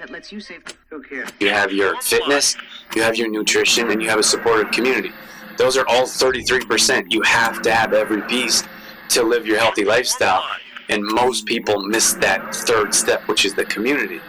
that lets you save. Okay. You have your fitness, you have your nutrition, and you have a supportive community. Those are all 33%. You have to have every piece to live your healthy lifestyle. And most people miss that third step, which is the community.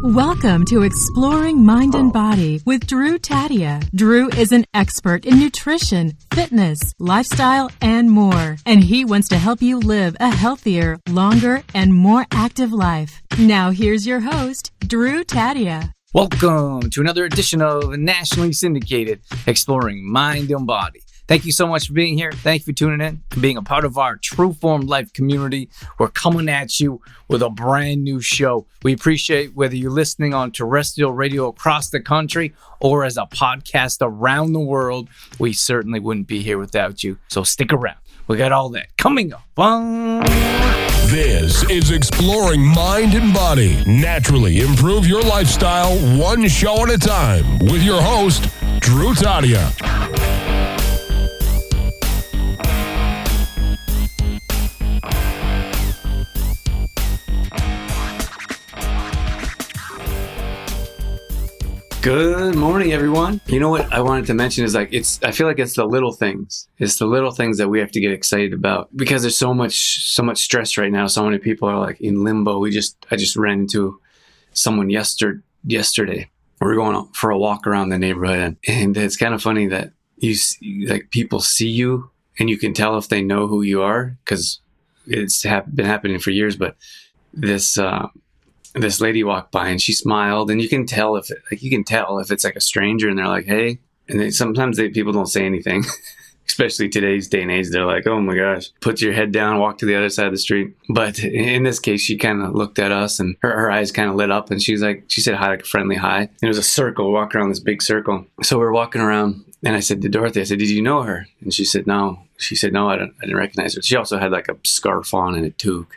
Welcome to Exploring Mind and Body with Drew Tadia. Drew is an expert in nutrition, fitness, lifestyle, and more. And he wants to help you live a healthier, longer, and more active life. Now here's your host, Drew Tadia. Welcome to another edition of nationally syndicated Exploring Mind and Body. Thank you so much for being here. Thank you for tuning in and being a part of our True Form Life community. We're coming at you with a brand new show. We appreciate whether you're listening on terrestrial radio across the country or as a podcast around the world. We certainly wouldn't be here without you. So stick around. We got all that coming up. This is Exploring Mind and Body. Naturally improve your lifestyle one show at a time with your host, Drew Tadia. Good morning, everyone. You know what I wanted to mention is I feel like it's the little things. It's the little things that we have to get excited about because there's so much stress right now. So many people are like in limbo. I just ran into someone yesterday. We were going for a walk around the neighborhood, and it's kind of funny that people see you and you can tell if they know who you are because it's been happening for years. But this lady walked by and she smiled, and you can tell if it's like a stranger and they're like, hey, and sometimes people don't say anything, especially today's day and age. They're like, oh my gosh, put your head down, walk to the other side of the street. But in this case, she kind of looked at us and her eyes kind of lit up, and she said hi, like a friendly hi. And it was a circle, walking around this big circle. So we're walking around, and I said to Dorothy, I said, did you know her? And she said, no. She said, no, I didn't recognize her. She also had like a scarf on and a toque.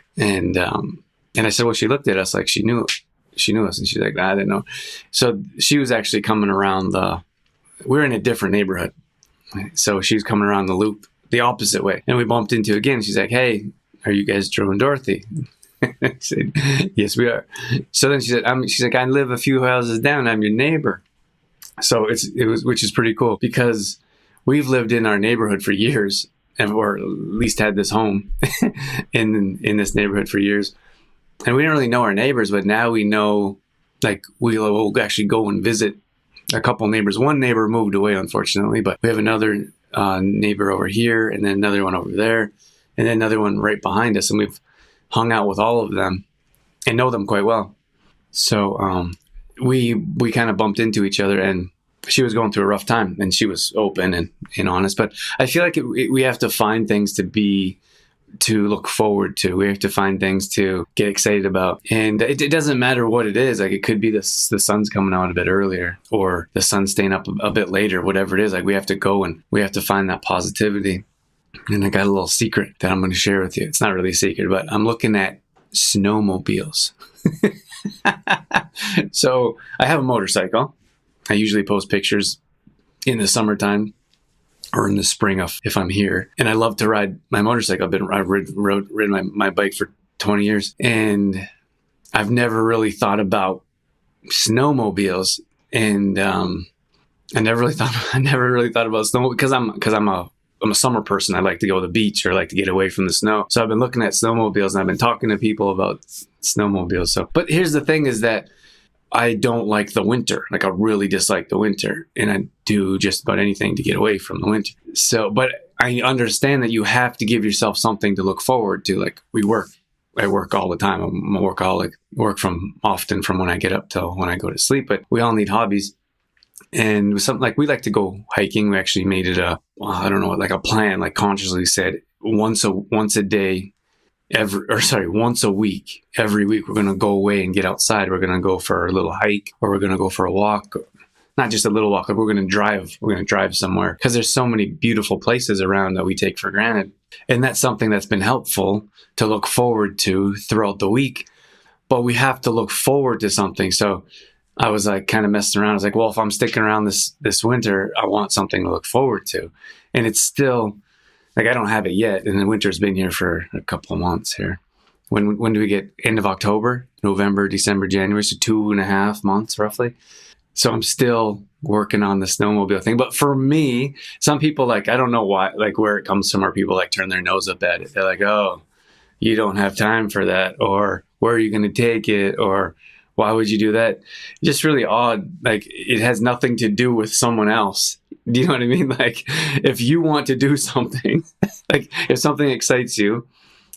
And I said, well, she looked at us like she knew us. And she's like, I didn't know. So she was actually coming around we're in a different neighborhood. So she was coming around the loop the opposite way. And we bumped into again. She's like, hey, are you guys Drew and Dorothy? I said, yes, we are. So then she's like, I live a few houses down. I'm your neighbor. So which is pretty cool because we've lived in our neighborhood for years, or at least had this home in this neighborhood for years. And we didn't really know our neighbors, but now we know, like, we'll actually go and visit a couple neighbors. One neighbor moved away, unfortunately, but we have another neighbor over here, and then another one over there, and then another one right behind us. And we've hung out with all of them and know them quite well. So we kind of bumped into each other, and she was going through a rough time, and she was open and honest. But I feel like we have to find things to look forward to. We have to find things to get excited about. And it doesn't matter what it is. Like, it could be the sun's coming out a bit earlier, or the sun's staying up a bit later, whatever it is. Like, we have to go and we have to find that positivity. And I got a little secret that I'm going to share with you. It's not really a secret, but I'm looking at snowmobiles. So I have a motorcycle. I usually post pictures in the summertime or in the spring if I'm here. And I love to ride my motorcycle. I've ridden my bike for 20 years. And I've never really thought about snowmobiles. And I never really thought about snow because I'm a summer person. I like to go to the beach or like to get away from the snow. So I've been looking at snowmobiles, and I've been talking to people about snowmobiles. But here's the thing is that I don't like the winter. Like, I really dislike the winter, and I do just about anything to get away from the winter. So, but I understand that you have to give yourself something to look forward to. Like, I work all the time. I'm a workaholic. Work often from when I get up till when I go to sleep. But we all need hobbies. And with something like, we like to go hiking. We actually made it like a plan, like consciously said once a day, once a week, every week, we're going to go away and get outside. We're going to go for a little hike, or we're going to go for a walk, not just a little walk. We're going to drive. We're going to drive somewhere because there's so many beautiful places around that we take for granted. And that's something that's been helpful to look forward to throughout the week, but we have to look forward to something. So I was like kind of messing around. I was like, well, if I'm sticking around this winter, I want something to look forward to. And it's still like, I don't have it yet. And the winter's been here for a couple of months here. when do we get? End of October, November, December, January. So 2.5 months roughly. So I'm still working on the snowmobile thing. But for me, some people like, I don't know why, like where it comes from, are people like turn their nose up at it. They're like, oh, you don't have time for that, or where are you going to take it, or why would you do that? Just really odd. Like it has nothing to do with someone else. Do you know what I mean? Like if you want to do something, like if something excites you,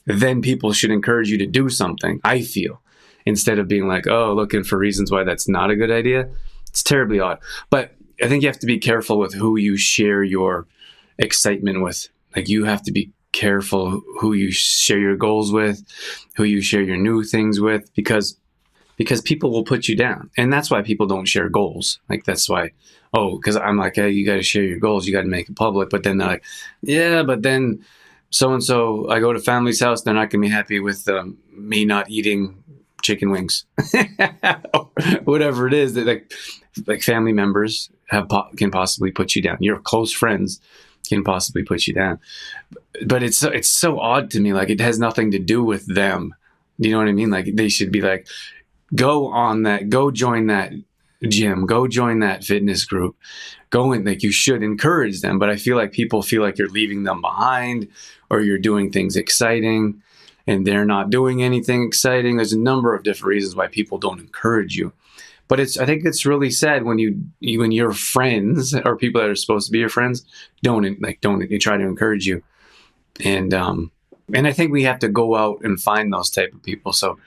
then people should encourage you to do something, I feel, instead of being like, oh, looking for reasons why that's not a good idea. It's terribly odd. But I think you have to be careful with who you share your excitement with. Like you have to be careful who you share your goals with, who you share your new things with, because people will put you down. And that's why people don't share goals. Like that's why, because I'm like, hey, you got to share your goals. You got to make it public. But then they're like, yeah, but then so-and-so, I go to family's house, they're not going to be happy with me not eating chicken wings. Whatever it is that like family members can possibly put you down. Your close friends can possibly put you down. But it's so odd to me. Like it has nothing to do with them. Do you know what I mean? Like they should be like, go join that gym, go join that fitness group, go in. Like you should encourage them. But I feel like people feel like you're leaving them behind, or you're doing things exciting and they're not doing anything exciting. There's a number of different reasons why people don't encourage you. But I think it's really sad when your friends or people that are supposed to be your friends don't try to encourage you. And I think we have to go out and find those type of people. So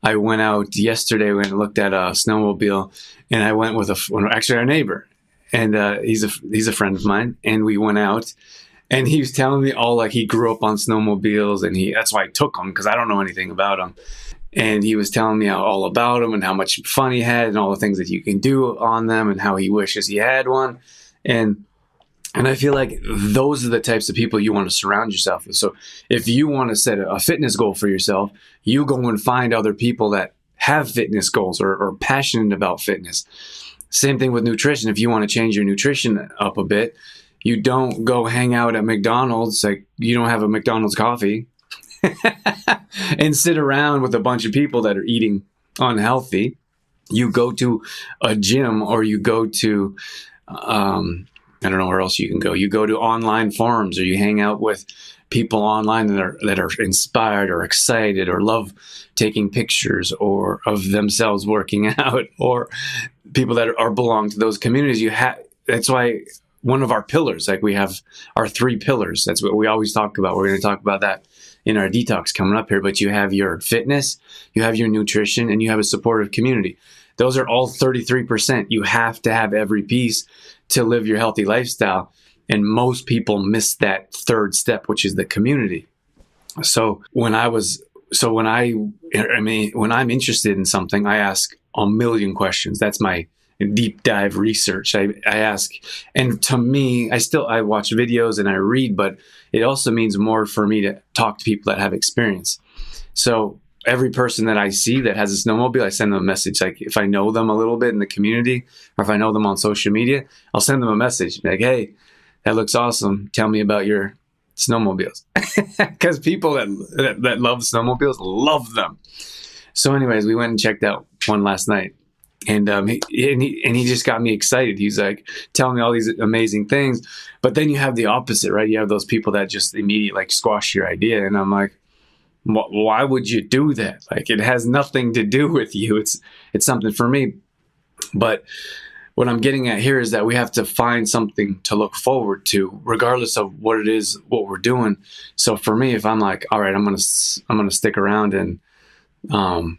I went out yesterday and looked at a snowmobile, and I went with actually our neighbor, and he's a friend of mine, and we went out, and he was telling me all like he grew up on snowmobiles, and that's why I took him, because I don't know anything about them. And he was telling me all about them and how much fun he had and all the things that you can do on them and how he wishes he had one. And I feel like those are the types of people you want to surround yourself with. So if you want to set a fitness goal for yourself, you go and find other people that have fitness goals or are passionate about fitness. Same thing with nutrition. If you want to change your nutrition up a bit, you don't go hang out at McDonald's. Like you don't have a McDonald's coffee and sit around with a bunch of people that are eating unhealthy. You go to a gym, or you go to, I don't know where else you can go. You go to online forums, or you hang out with people online that are inspired or excited or love taking pictures or of themselves working out, or people that belong to those communities. That's why one of our pillars, like we have our 3 pillars. That's what we always talk about. We're going to talk about that in our detox coming up here. But you have your fitness, you have your nutrition, and you have a supportive community. Those are all 33%. You have to have every piece to live your healthy lifestyle. And most people miss that third step, which is the community. So when I'm interested in something, I ask a million questions. That's my deep dive research. I ask, and to me, I watch videos and I read, but it also means more for me to talk to people that have experience. So every person that I see that has a snowmobile, I send them a message. Like if I know them a little bit in the community, or if I know them on social media, I'll send them a message like, hey, that looks awesome. Tell me about your snowmobiles. Because people that love snowmobiles love them. So anyways, we went and checked out one last night. And he just got me excited. He's like telling me all these amazing things. But then you have the opposite, right? You have those people that just immediately like squash your idea. And I'm like, why would you do that? Like it has nothing to do with you. It's something for me. But what I'm getting at here is that we have to find something to look forward to, regardless of what it is, what we're doing. So for me, if I'm like, all right, I'm gonna stick around and I'm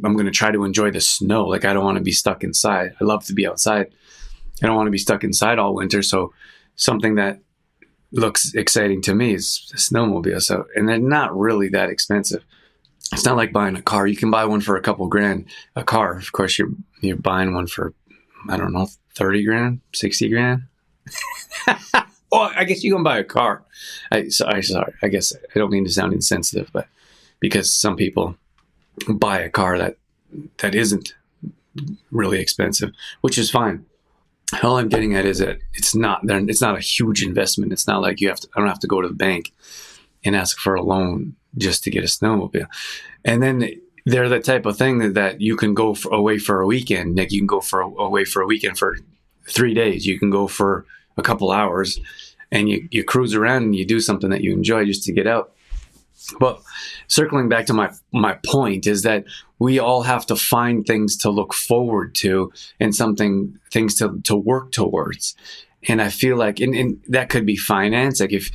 going to try to enjoy the snow. Like I don't want to be stuck inside. I love to be outside. I don't want to be stuck inside all winter. So something that looks exciting to me is a snowmobile. So, and they're not really that expensive. It's not like buying a car. You can buy one for a couple grand. A car, of course, you're buying one for, I don't know, 30 grand, 60 grand. Well, I guess you can buy a car. Sorry. I guess I don't mean to sound insensitive, but because some people buy a car that isn't really expensive, which is fine. All I'm getting at is that it's not a huge investment. It's not like I don't have to go to the bank and ask for a loan just to get a snowmobile. And then they're the type of thing that you can go away for a weekend. Like you can go away for a weekend for 3 days. You can go for a couple hours and you cruise around and you do something that you enjoy just to get out. But circling back to my point is that we all have to find things to look forward to and things to work towards. And I feel like, and that could be finance. Like if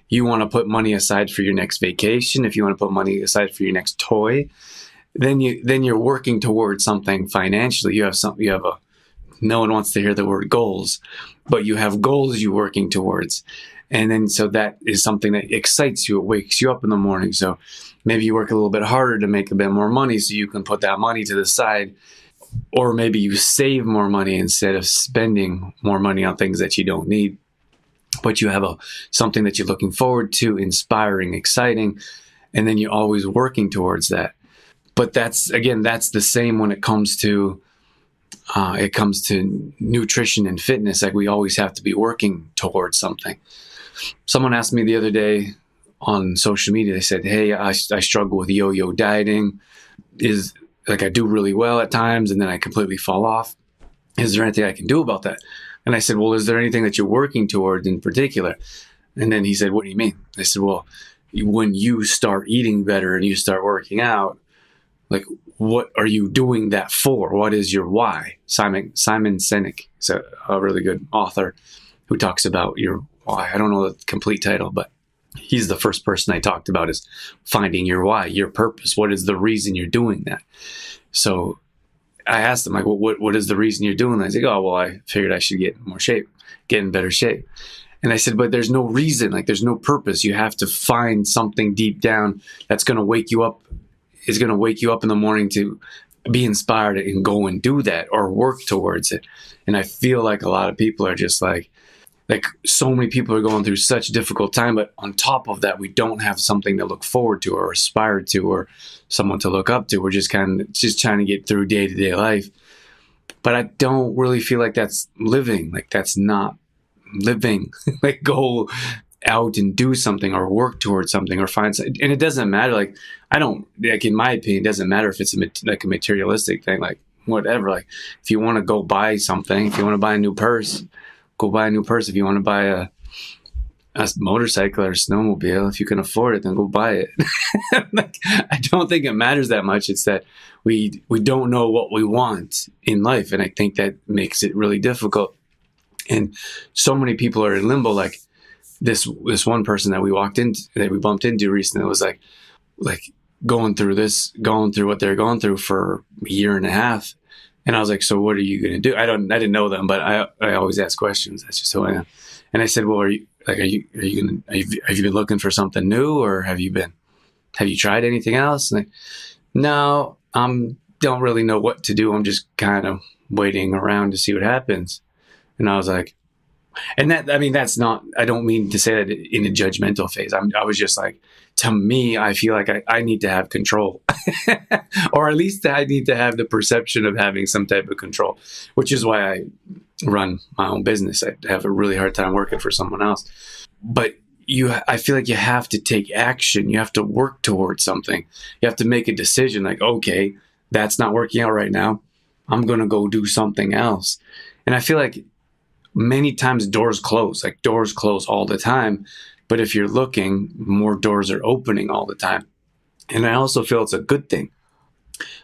you want to put money aside for your next vacation, if you want to put money aside for your next toy, then you're working towards something financially. No one wants to hear the word goals, but you have goals you're working towards. And then, so that is something that excites you. It wakes you up in the morning. So maybe you work a little bit harder to make a bit more money so you can put that money to the side. Or maybe you save more money instead of spending more money on things that you don't need. But you have something that you're looking forward to, inspiring, exciting, and then you're always working towards that. But that's the same when it comes to nutrition and fitness. Like we always have to be working towards something. Someone asked me the other day on social media, they said, hey, I struggle with yo-yo dieting. I do really well at times and then I completely fall off. Is there anything I can do about that? And I said, well, is there anything that you're working towards in particular? And then he said, what do you mean? I said, well, when you start eating better and you start working out, like, what are you doing that for? What is your why? Simon Sinek is a really good author who talks about your why. I don't know the complete title, but he's the first person I talked about is finding your why, your purpose. What is the reason you're doing that? So I asked him, like, what is the reason you're doing that? He's like, oh, well, I figured I should get in better shape. And I said, but there's no reason, like there's no purpose. You have to find something deep down that's going to wake you up. Is going to wake you up in the morning to be inspired and go and do that or work towards it. And I feel like a lot of people are just like so many people are going through such a difficult time, but on top of that, we don't have something to look forward to or aspire to or someone to look up to. We're just trying to get through day-to-day life. But I don't really feel like that's living. Like that's not living. Like go out and do something or work towards something or find something. And it doesn't matter. Like in my opinion, it doesn't matter if it's a materialistic thing, like whatever. Like if you want to go buy something, if you want to buy a new purse, go buy a new purse. If you want to buy a motorcycle or a snowmobile, if you can afford it, then go buy it. Like, I don't think it matters that much. It's that we don't know what we want in life. And I think that makes it really difficult. And so many people are in limbo. Like this one person that we bumped into recently was like going through what they're going through for a year and a half. And I was like, so what are you going to do? I didn't know them, but I always ask questions. That's just who I am. And I said, well, have you been looking for something new or have you tried anything else? And no, don't really know what to do. I'm just kind of waiting around to see what happens. And I was like, that's not, I don't mean to say that in a judgmental phase. I was just like, to me, I feel like I need to have control or at least I need to have the perception of having some type of control, which is why I run my own business. I have a really hard time working for someone else, but I feel like you have to take action. You have to work towards something. You have to make a decision like, okay, that's not working out right now. I'm going to go do something else. And I feel like many times doors close all the time. But if you're looking, more doors are opening all the time. And I also feel it's a good thing.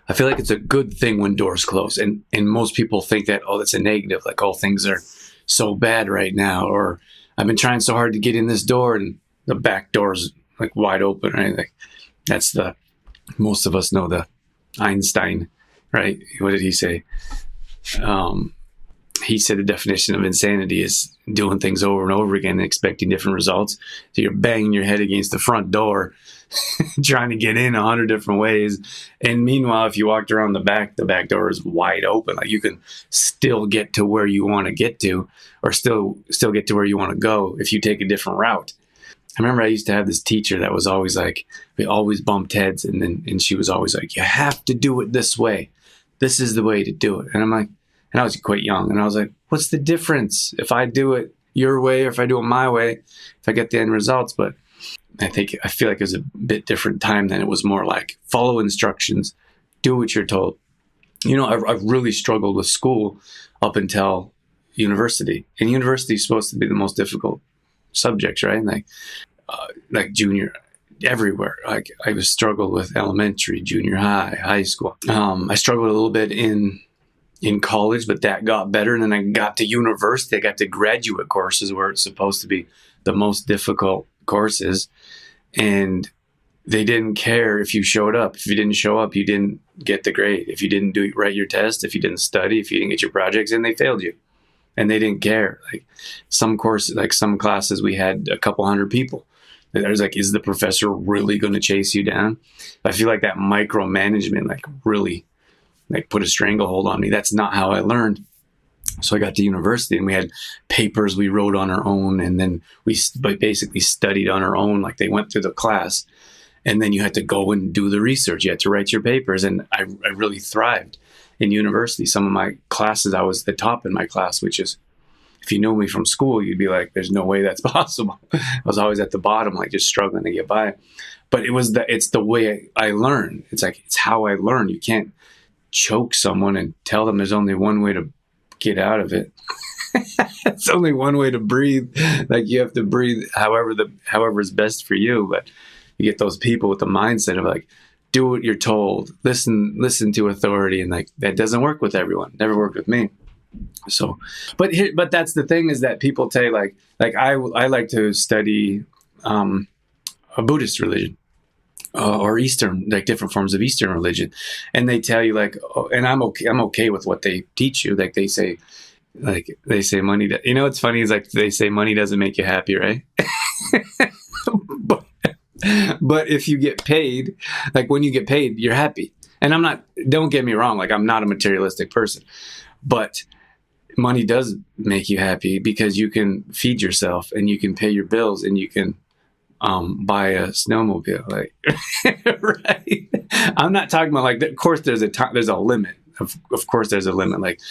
I feel like it's a good thing when doors close. And most people think that, oh, that's a negative. Like, oh, things are so bad right now. Or I've been trying so hard to get in this door and the back door's like wide open, right? Like that's most of us know the Einstein, right? What did he say? He said the definition of insanity is doing things over and over again and expecting different results. So you're banging your head against the front door, trying to get in 100 different ways. And meanwhile, if you walked around the back door is wide open. Like you can still get to where you want to get to, or still get to where you want to go if you take a different route. I remember I used to have this teacher that was always like, we always bumped heads. And she was always like, you have to do it this way. This is the way to do it. And I'm like, and I was quite young, and I was like, what's the difference if I do it your way or if I do it my way, if I get the end results? But I feel like it was a bit different time then. It was more like follow instructions, do what you're told. I've really struggled with school up until university, and university is supposed to be the most difficult subjects, right? Like junior, everywhere. Like I was struggled with elementary, junior high, high school. I struggled a little bit in college, but that got better. And then I got to university. I got to graduate courses where it's supposed to be the most difficult courses. And they didn't care if you showed up. If you didn't show up, you didn't get the grade. If you didn't write your test, if you didn't study, if you didn't get your projects in, they failed you. And they didn't care. Like some courses, like some classes, we had a couple hundred people. There's like, is the professor really going to chase you down? I feel like that micromanagement, like really like put a stranglehold on me. That's not how I learned. So I got to university and we had papers we wrote on our own. And then we basically studied on our own. Like they went through the class and then you had to go and do the research. You had to write your papers. And I really thrived in university. Some of my classes, I was the top in my class, which is, if you knew me from school, you'd be like, there's no way that's possible. I was always at the bottom, like just struggling to get by. But it's the way I learn. It's how I learn. You can't choke someone and tell them there's only one way to get out of it. It's only one way to breathe. Like you have to breathe however is best for you. But you get those people with the mindset of like, do what you're told, listen to authority. And like, that doesn't work with everyone. Never worked with me. So, but that's the thing is that people say like I like to study a Buddhist religion or Eastern, like different forms of Eastern religion, and they tell you like, oh, and I'm okay with what they teach you. Like they say money. It's funny is like they say money doesn't make you happy, right? but if you get paid, like when you get paid, you're happy. And don't get me wrong, like I'm not a materialistic person, but money does make you happy because you can feed yourself and you can pay your bills and you can buy a snowmobile. Like, right? I'm not talking about like, of course there's a limit. Of course there's a limit. Like,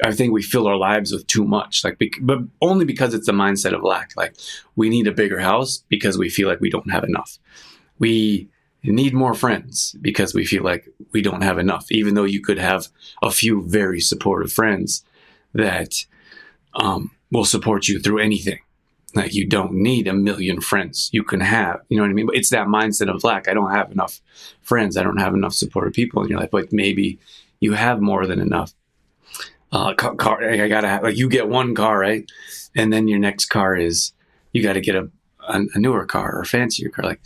I think we fill our lives with too much, like, but only because it's a mindset of lack. Like we need a bigger house because we feel like we don't have enough. We need more friends because we feel like we don't have enough, even though you could have a few very supportive friends that will support you through anything. Like you don't need a million friends. You can have, you know what I mean? But it's that mindset of lack. I don't have enough friends. I don't have enough supportive people in your life. But maybe you have more than enough. Car. I gotta have, like you get one car, right? And then your next car is you got to get a newer car or a fancier car. Like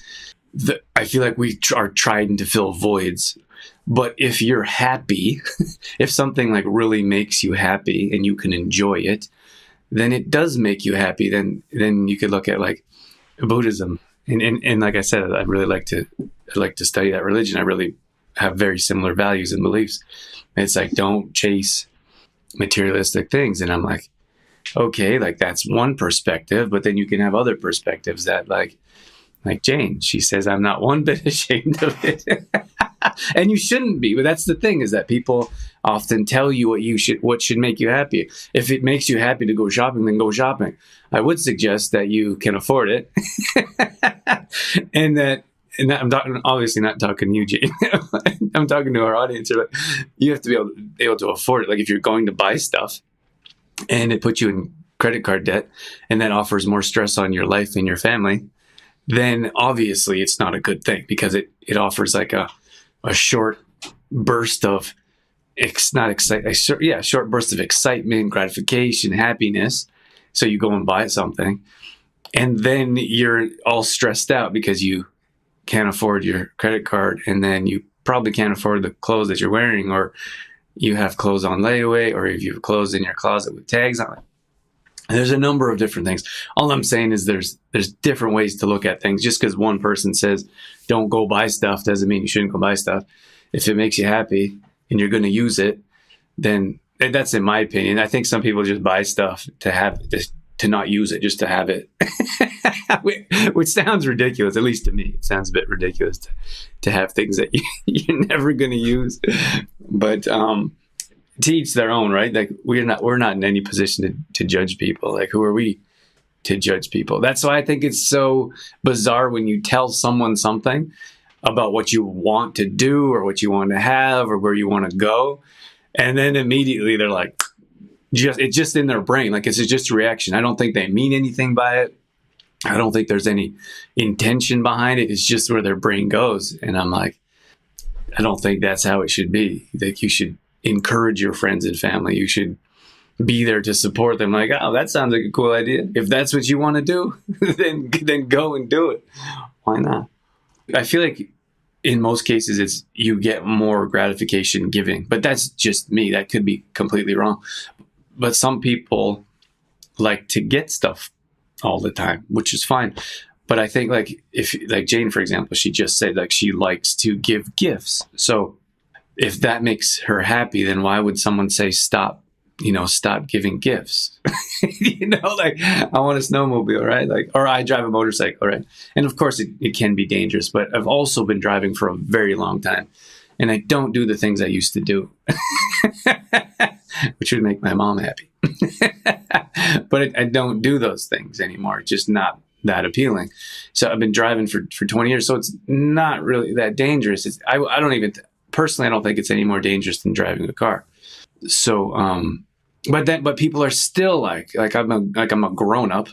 I feel like we are trying to fill voids. But if you're happy, if something like really makes you happy and you can enjoy it, then it does make you happy. Then you could look at like Buddhism. And like I said, I like to study that religion. I really have very similar values and beliefs. And it's like, don't chase materialistic things. And I'm like, okay, like that's one perspective, but then you can have other perspectives that like Jane, she says, I'm not one bit ashamed of it. And you shouldn't be, but that's the thing is that people often tell you what should make you happy. If it makes you happy to go shopping, then go shopping. I would suggest that you can afford it. and I'm talking, obviously not talking to you, Jane. I'm talking to our audience. Like, you have to be able to afford it. Like if you're going to buy stuff and it puts you in credit card debt and that offers more stress on your life and your family, then obviously it's not a good thing because it offers like a short burst of short burst of excitement, gratification, happiness. So you go and buy something and then you're all stressed out because you can't afford your credit card, and then you probably can't afford the clothes that you're wearing, or you have clothes on layaway, or if you have clothes in your closet with tags on it. There's a number of different things. All I'm saying is there's different ways to look at things. Just because one person says don't go buy stuff doesn't mean you shouldn't go buy stuff. If it makes you happy and you're going to use it, then that's in my opinion. I think some people just buy stuff to not use it, just to have it, which sounds ridiculous. At least to me, it sounds a bit ridiculous to have things that you're never going to use. But to each their own, right? Like we're not in any position to judge people. Like who are we to judge people. That's why I think it's so bizarre when you tell someone something about what you want to do or what you want to have or where you want to go. And then immediately they're like, it's just in their brain. Like, it's just a reaction. I don't think they mean anything by it. I don't think there's any intention behind it. It's just where their brain goes. And I'm like, I don't think that's how it should be. Like, you should encourage your friends and family. You should be there to support them. Like, oh, that sounds like a cool idea. If that's what you want to do, then go and do it. Why not? I feel like in most cases it's you get more gratification giving, but that's just me. That could be completely wrong. But some people like to get stuff all the time, which is fine. But I think if Jane, for example, she just said she likes to give gifts. So if that makes her happy, then why would someone say stop giving gifts? I want a snowmobile, right? Or I drive a motorcycle, right? And of course it can be dangerous, but I've also been driving for a very long time and I don't do the things I used to do, which would make my mom happy. But I don't do those things anymore. It's just not that appealing. So I've been driving for 20 years. So it's not really that dangerous. I don't think it's any more dangerous than driving a car. So, but people are still I'm a grown up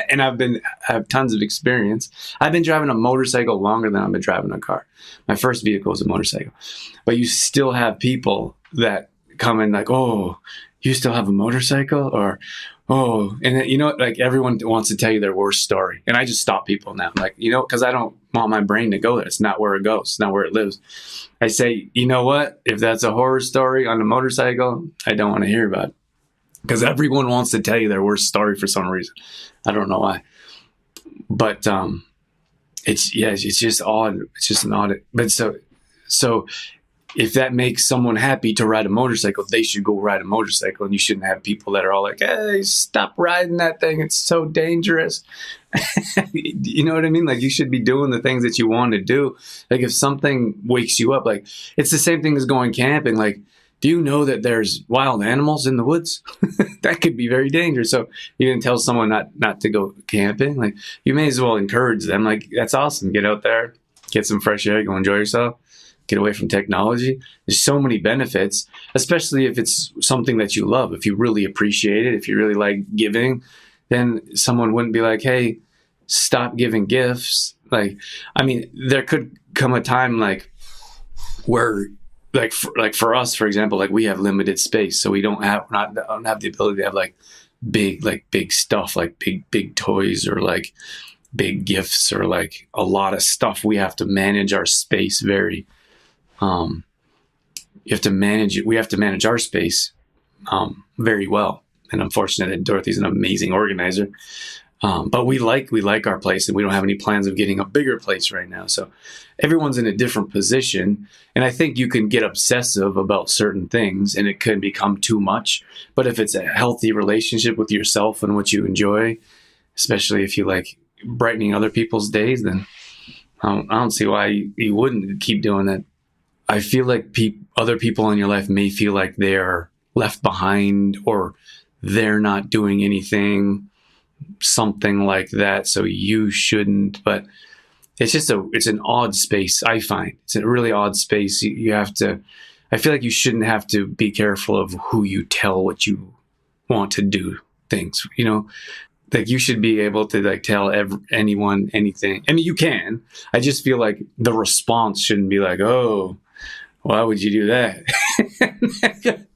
and I have tons of experience. I've been driving a motorcycle longer than I've been driving a car. My first vehicle was a motorcycle, but you still have people that come in oh, you still have a motorcycle? Or, oh, and then, everyone wants to tell you their worst story. And I just stop people now, because I don't want my brain to go there. It's not where it goes. It's not where it lives. I say, you know what? If that's a horror story on a motorcycle, I don't want to hear about it. Because everyone wants to tell you their worst story for some reason. I don't know why. But it's just odd. It's just an odd. But so if that makes someone happy to ride a motorcycle, they should go ride a motorcycle. And you shouldn't have people that are all like, hey, stop riding that thing. It's so dangerous. You know what I mean? You should be doing the things that you want to do. If something wakes you up, it's the same thing as going camping. Do you know that there's wild animals in the woods? That could be very dangerous. So you can tell someone not to go camping. You may as well encourage them. That's awesome. Get out there, get some fresh air, go enjoy yourself. Get away from technology. There's so many benefits, especially if it's something that you love. If you really appreciate it, if you really like giving, then someone wouldn't be like, hey, stop giving gifts. There could come a time where for us, for example, we have limited space. So we don't have the ability to have big stuff, big toys or big gifts or a lot of stuff. We have to manage our space very we have to manage our space very well. And I'm fortunate that Dorothy's an amazing organizer. But we like our place and we don't have any plans of getting a bigger place right now. So everyone's in a different position. And I think you can get obsessive about certain things and it can become too much. But if it's a healthy relationship with yourself and what you enjoy, especially if you like brightening other people's days, then I don't see why you wouldn't keep doing that. I feel like other people in your life may feel like they're left behind or they're not doing anything, something like that. So you shouldn't, but it's an odd space. I find it's a really odd space. I feel like you shouldn't have to be careful of who you tell what you want to do things, you should be able to tell anyone anything. I mean, you can. I just feel like the response shouldn't be oh, why would you do that?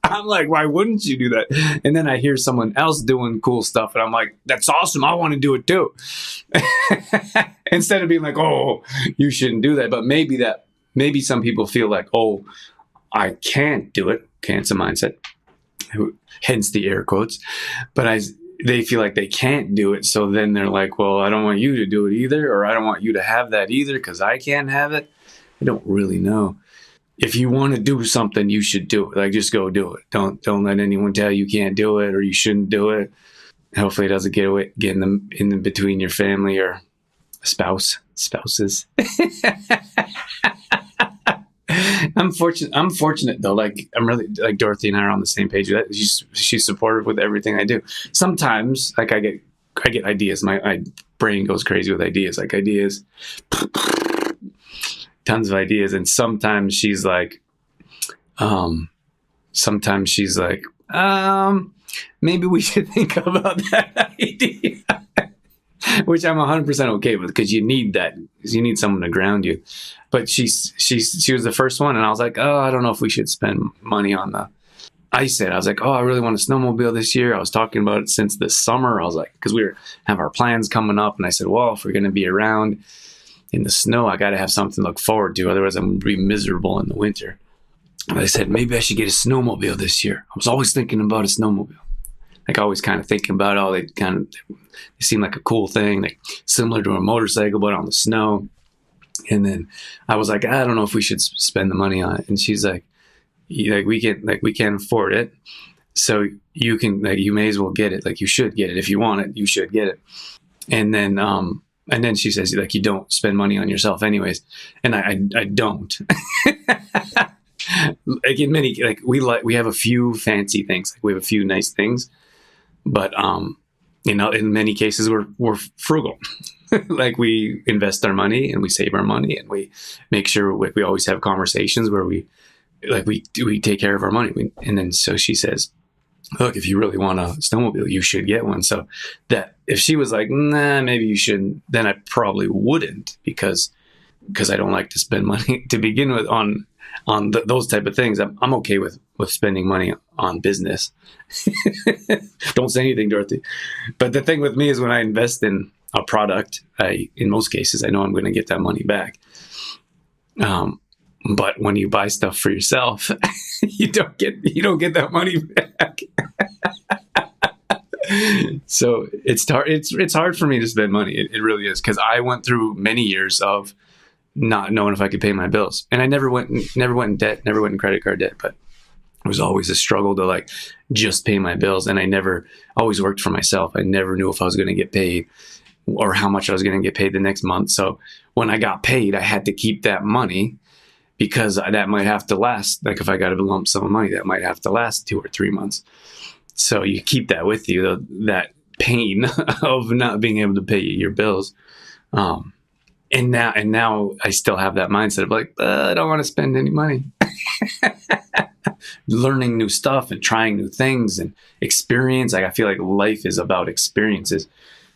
I'm like, why wouldn't you do that? And then I hear someone else doing cool stuff and I'm like, that's awesome. I want to do it too. Instead of being oh, you shouldn't do that. But maybe some people feel oh, I can't do it. Can't's a mindset. Hence the air quotes. But they feel like they can't do it. So then they're like, well, I don't want you to do it either. Or I don't want you to have that either because I can't have it. I don't really know. If you want to do something, you should do it. Just go do it. Don't let anyone tell you can't do it or you shouldn't do it. Hopefully it doesn't get in between your family or spouses. I'm fortunate though. I'm really Dorothy and I are on the same page. She's supportive with everything I do. Sometimes I I get ideas. My brain goes crazy with ideas, tons of ideas. And sometimes she's like, maybe we should think about that idea, which I'm 100% okay with, because you need that. You need someone to ground you. But she was the first one, and I was like, oh, I don't know if we should spend money on the ice. I was like, oh, I really want a snowmobile this year. I was talking about it since this summer. I was like, because we have our plans coming up, and I said, well, if we're going to be around in the snow, I got to have something to look forward to. Otherwise, I'm going to be miserable in the winter. And I said, maybe I should get a snowmobile this year. I was always thinking about a snowmobile. Like, always kind of thinking about, oh, they seem like a cool thing, like similar to a motorcycle, but on the snow. And then I was like, I don't know if we should spend the money on it. And she's like, we can't afford it. So you may as well get it. Like, you should get it. If you want it, you should get it. And then she says, like, you don't spend money on yourself anyways. And I don't. Like, in many, like, we have a few fancy things. Like, we have a few nice things, but in many cases we're frugal. Like, we invest our money and we save our money, and we make sure we always have conversations where we take care of our money. And then so she says, look, if you really want a snowmobile, you should get one. So that if she was like, nah, maybe you shouldn't, then I probably wouldn't, because I don't like to spend money to begin with on those type of things. I'm okay with spending money on business. Don't say anything, Dorothy. But the thing with me is, when I invest in a product, in most cases, I know I'm going to get that money back. But when you buy stuff for yourself, you don't get that money back. So it's hard for me to spend money. It really is, because I went through many years of not knowing if I could pay my bills, and I never went in debt, never went in credit card debt, but it was always a struggle to like just pay my bills. And I always worked for myself. I never knew if I was going to get paid or how much I was going to get paid the next month. So when I got paid, I had to keep that money, because that might have to last. Like, if I got a lump sum of money, that might have to last 2 or 3 months. So you keep that with you, that pain of not being able to pay your bills. And now I still have that mindset of like, I don't want to spend any money. Learning new stuff and trying new things and experience. Like, I feel like life is about experiences,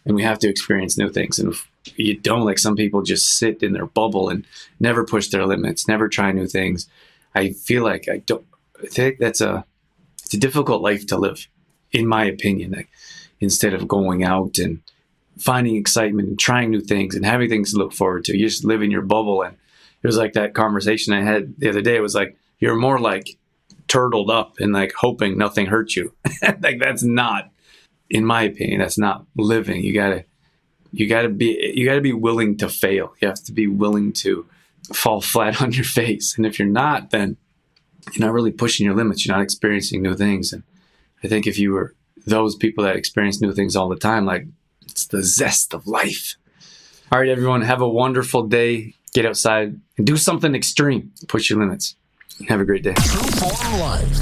and we have to experience new things. And if you don't, like, some people just sit in their bubble and never push their limits, never try new things. I feel like I think it's a difficult life to live, in my opinion. Like, instead of going out and finding excitement and trying new things and having things to look forward to, you just live in your bubble. And it was like that conversation I had the other day. It was like, you're more like turtled up and like hoping nothing hurts you. Like, that's not, in my opinion, that's not living. You gotta be willing to fail. You have to be willing to fall flat on your face. And if you're not, then you're not really pushing your limits. You're not experiencing new things. And I think if you were those people that experience new things all the time, like, it's the zest of life. All right, everyone, have a wonderful day. Get outside and do something extreme. Push your limits. Have a great day. True Form Life.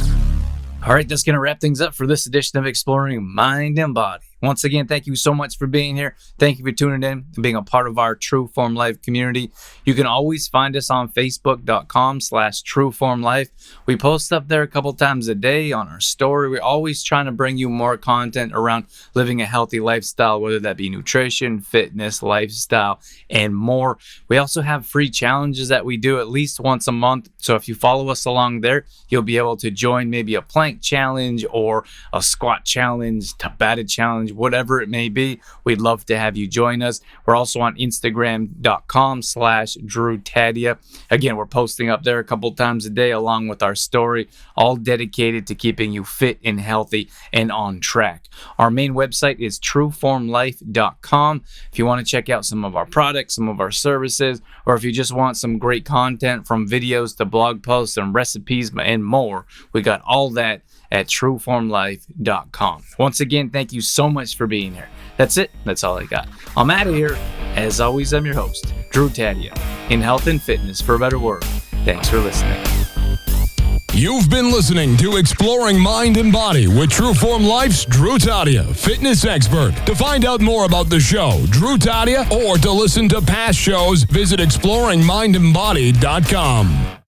All right, that's going to wrap things up for this edition of Exploring Mind and Body. Once again, thank you so much for being here. Thank you for tuning in and being a part of our True Form Life community. You can always find us on Facebook.com/TrueFormLife. We post up there a couple times a day on our story. We're always trying to bring you more content around living a healthy lifestyle, whether that be nutrition, fitness, lifestyle, and more. We also have free challenges that we do at least once a month. So if you follow us along there, you'll be able to join maybe a plank challenge or a squat challenge, Tabata challenge, whatever it may be. We'd love to have you join us. We're also on Instagram.com/DrewTadia. Again, we're posting up there a couple times a day along with our story, all dedicated to keeping you fit and healthy and on track. Our main website is TrueFormLife.com. If you want to check out some of our products, some of our services, or if you just want some great content from videos to blog posts and recipes and more, we got all that at TrueFormLife.com. Once again, thank you so much for being here. That's it. That's all I got. I'm out of here. As always, I'm your host, Drew Tadia, in health and fitness for a better world. Thanks for listening. You've been listening to Exploring Mind and Body with Trueform Life's Drew Tadia, fitness expert. To find out more about the show, Drew Tadia, or to listen to past shows, visit exploringmindandbody.com.